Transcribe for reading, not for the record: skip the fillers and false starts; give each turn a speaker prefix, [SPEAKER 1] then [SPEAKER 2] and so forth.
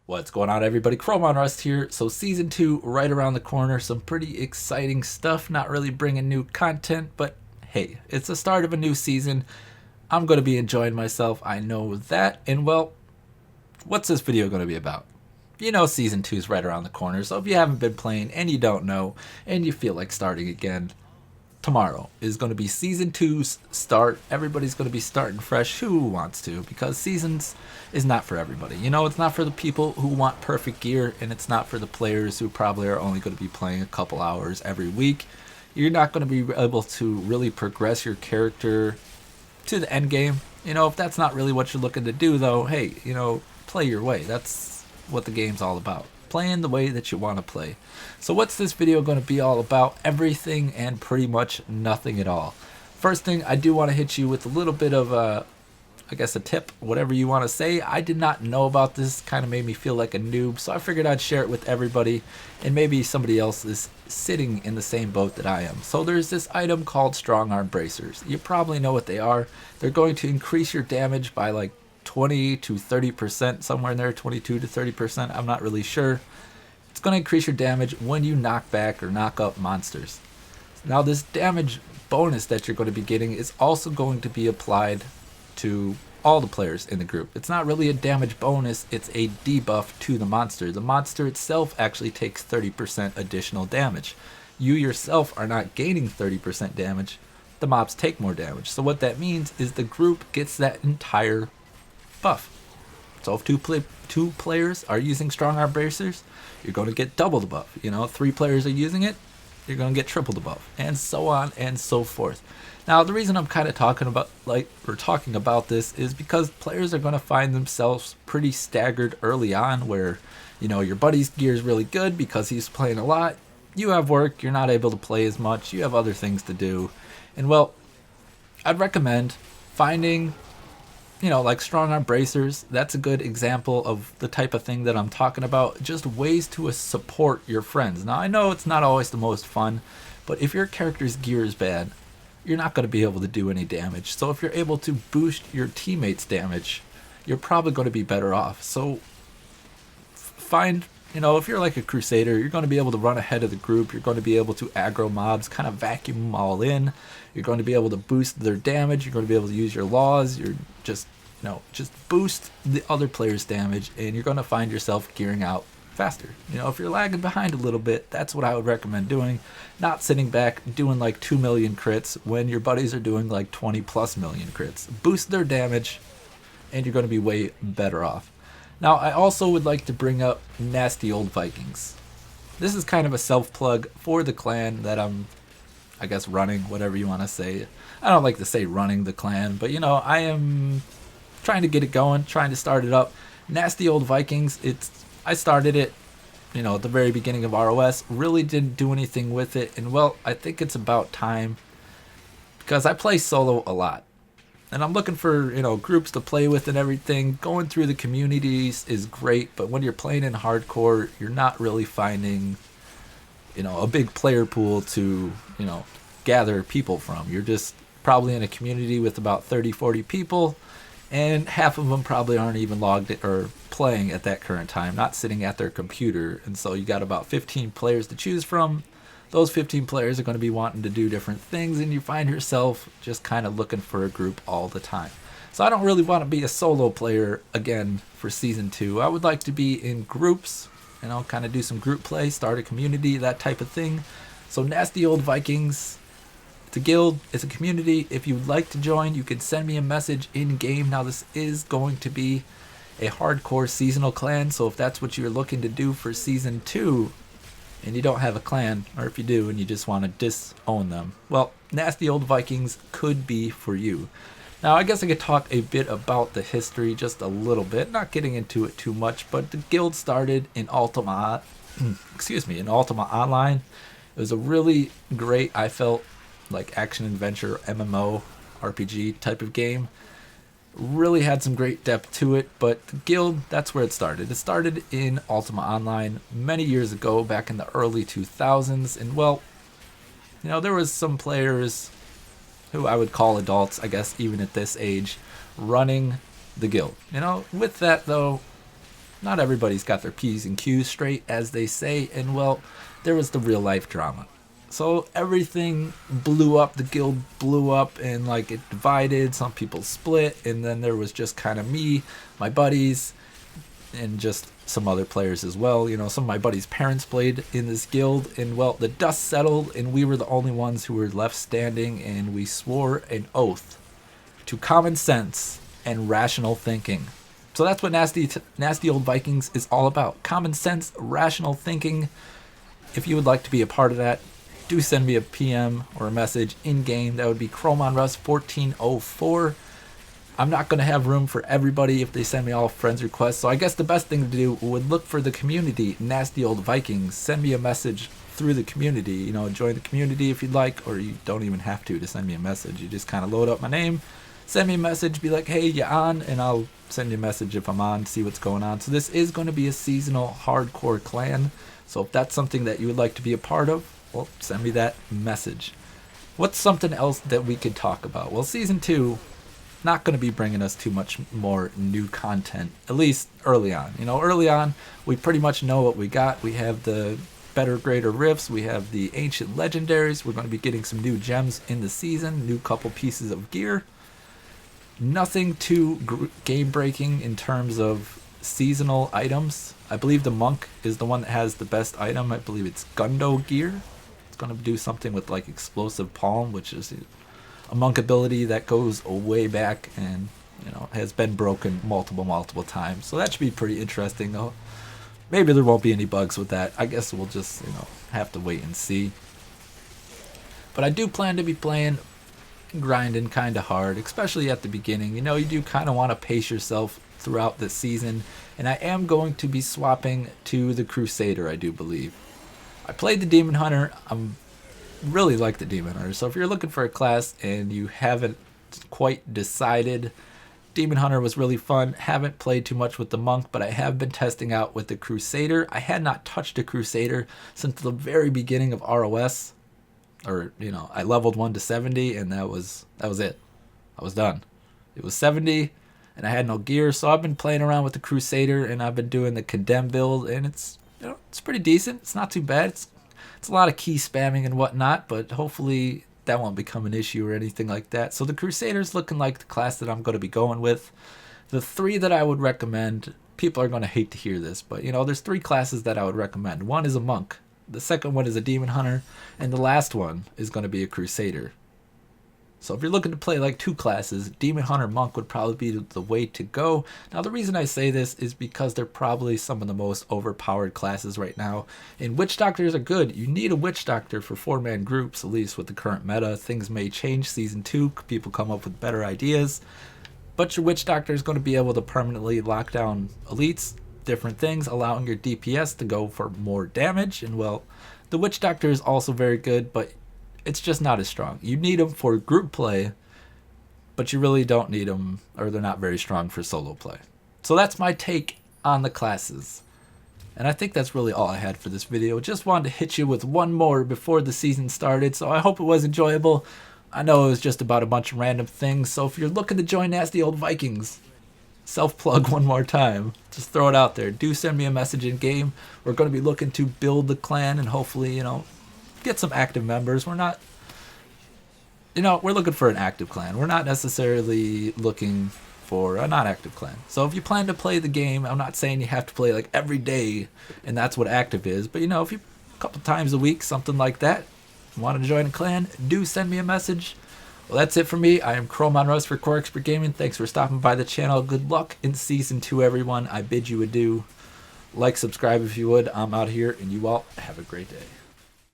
[SPEAKER 1] What's going on, everybody? ChromeOnRust here. So season 2 right around the corner. Some pretty exciting stuff. Not really bringing new content, but hey, it's the start of a new season. I'm going to be enjoying myself. I know that. And well, what's this video going to be about? You know season 2 is right around the corner. So if you haven't been playing and you don't know and you feel like starting again, tomorrow is going to be season two's start. Everybody's going to be starting fresh who wants to, because seasons is not for everybody. You know, it's not for the people who want perfect gear, and it's not for the players who probably are only going to be playing a couple hours every week. You're not going to be able to really progress your character to the end game. You know, if that's not really what you're looking to do, though, hey, you know, play your way. That's what the game's all about. Playing the way that you want to play. So what's this video going to be all about? Everything and pretty much nothing at all. First thing, I do want to hit you with a little bit of I guess a tip, whatever you want to say. I did not know about this, kind of made me feel like a noob, so I figured I'd share it with everybody, and maybe somebody else is sitting in the same boat that I am. So there's this item called strong arm bracers. You probably know what they are. They're going to increase your damage by like 20 to 30%, somewhere in there, 22 to 30%, I'm not really sure. It's going to increase your damage when you knock back or knock up monsters. Now this damage bonus that you're going to be getting is also going to be applied to all the players in the group. It's not really a damage bonus, it's a debuff to the monster. The monster itself actually takes 30% additional damage. You yourself are not gaining 30% damage, the mobs take more damage. So what that means is the group gets that entire buff. So if two players are using strong arm bracers, you're going to get double the buff. You know, 3 players are using it, you're going to get triple the buff, and so on and so forth. Now, the reason I'm kind of talking about this is because players are going to find themselves pretty staggered early on, where, you know, your buddy's gear is really good because he's playing a lot. You have work, you're not able to play as much, you have other things to do. And well, I'd recommend finding, you know, like strong arm bracers. That's a good example of the type of thing that I'm talking about. Just ways to support your friends. Now, I know it's not always the most fun, but if your character's gear is bad, you're not going to be able to do any damage. So if you're able to boost your teammates' damage, you're probably going to be better off. So find, you know, if you're like a crusader, you're going to be able to run ahead of the group. You're going to be able to aggro mobs, kind of vacuum them all in. You're going to be able to boost their damage. You're going to be able to use your laws. You're just, you know, just boost the other player's damage, and you're going to find yourself gearing out faster. You know, if you're lagging behind a little bit, that's what I would recommend doing. Not sitting back doing like 2 million crits when your buddies are doing like 20 plus million crits. Boost their damage, and you're going to be way better off. Now, I also would like to bring up Nasty Old Vikings. This is kind of a self-plug for the clan that I'm, I guess, running, whatever you want to say. I don't like to say running the clan, but, you know, I am trying to get it going, trying to start it up. Nasty Old Vikings, I started it, you know, at the very beginning of RoS, really didn't do anything with it, and well, I think it's about time, because I play solo a lot. And I'm looking for, you know, groups to play with and everything. Going through the communities is great, but when you're playing in hardcore, you're not really finding, you know, a big player pool to, you know, gather people from. You're just probably in a community with about 30, 40 people, and half of them probably aren't even logged in or playing at that current time, not sitting at their computer. And so you got about 15 players to choose from. Those 15 players are going to be wanting to do different things, and you find yourself just kind of looking for a group all the time. So I don't really want to be a solo player again for season 2. I would like to be in groups, you know, kind of do some group play, start a community, that type of thing. So Nasty Old Vikings, it's a guild, it's a community. If you'd like to join, you can send me a message in game. Now, this is going to be a hardcore seasonal clan, so if that's what you're looking to do for season 2, and you don't have a clan, or if you do and you just want to disown them, well, Nasty Old Vikings could be for you. Now, I guess I could talk a bit about the history, just a little bit, not getting into it too much, but the guild started in Ultima, in Ultima Online. It was a really great, I felt, like action-adventure MMO RPG type of game. Really had some great depth to it, but the guild, that's where it started. It started in Ultima Online many years ago, back in the early 2000s, and well, you know, there was some players who I would call adults, I guess, even at this age, running the guild. You know, with that though, not everybody's got their P's and Q's straight, as they say, and well, there was the real life drama. So everything blew up, the guild blew up, and like it divided, some people split, and then there was just kind of me, my buddies, and just some other players as well. You know, some of my buddies' parents played in this guild, and well, the dust settled, and we were the only ones who were left standing, and we swore an oath to common sense and rational thinking. So that's what Nasty Old Vikings is all about. Common sense, rational thinking. If you would like to be a part of that, do send me a PM or a message in-game. That would be ChromeOnRust 1404. I'm not going to have room for everybody if they send me all friends requests, so I guess the best thing to do would look for the community, Nasty Old Vikings. Send me a message through the community. You know, join the community if you'd like, or you don't even have to send me a message. You just kind of load up my name, send me a message, be like, hey, you on? And I'll send you a message if I'm on, see what's going on. So this is going to be a seasonal hardcore clan, so if that's something that you would like to be a part of, well, send me that message. What's something else that we could talk about? Well, Season 2, not going to be bringing us too much more new content, at least early on. You know, early on, we pretty much know what we got. We have the better, greater rifts. We have the ancient legendaries. We're going to be getting some new gems in the season, new couple pieces of gear. Nothing too game-breaking in terms of seasonal items. I believe the monk is the one that has the best item. I believe it's Gundo gear. It's going to do something with like explosive palm, which is a monk ability that goes way back and, you know, has been broken multiple times. So that should be pretty interesting, though. Maybe there won't be any bugs with that. I guess we'll just, you know, have to wait and see. But I do plan to be playing, grinding kind of hard, especially at the beginning. You know, you do kind of want to pace yourself throughout the season. And I am going to be swapping to the Crusader, I do believe. I played the Demon Hunter. I'm really like the Demon Hunter, so if you're looking for a class and you haven't quite decided, Demon Hunter was really fun. Haven't played too much with the Monk, but I have been testing out with the Crusader. I had not touched a Crusader since the very beginning of RoS, or, you know, I leveled 1 to 70 and that was it. I was done. It was 70 and I had no gear, so I've been playing around with the Crusader and I've been doing the Condemn build, and it's, you know, it's pretty decent. It's not too bad. It's a lot of key spamming and whatnot, but hopefully that won't become an issue or anything like that. So the Crusader's looking like the class that I'm going to be going with. The 3 that I would recommend, people are going to hate to hear this, but, you know, there's 3 classes that I would recommend. One is a Monk, the second one is a Demon Hunter, and the last one is going to be a Crusader. So if you're looking to play like 2 classes, Demon Hunter Monk would probably be the way to go. Now the reason I say this is because they're probably some of the most overpowered classes right now. And Witch Doctors are good. You need a Witch Doctor for 4-man groups, at least with the current meta. Things may change Season 2. People come up with better ideas. But your Witch Doctor is going to be able to permanently lock down elites, different things, allowing your DPS to go for more damage. And well, the Witch Doctor is also very good, but it's just not as strong. You need them for group play, but you really don't need them, or they're not very strong for solo play. So that's my take on the classes. And I think that's really all I had for this video. Just wanted to hit you with one more before the season started, so I hope it was enjoyable. I know it was just about a bunch of random things, so if you're looking to join Nasty Old Vikings, self-plug one more time, just throw it out there. Do send me a message in game. We're going to be looking to build the clan and hopefully, you know, get some active members. We're not, you know, we're looking for an active clan. We're not necessarily looking for a not active clan. So if you plan to play the game, I'm not saying you have to play like every day and that's what active is, but, you know, if you a couple times a week, something like that, want to join a clan, do send me a message. Well, that's it for me. I am ChromeOnRust for Core Expert Gaming. Thanks for stopping by the channel. Good luck in Season 2, everyone. I bid you adieu. Like, subscribe if you would. I'm out here, and you all have a great day.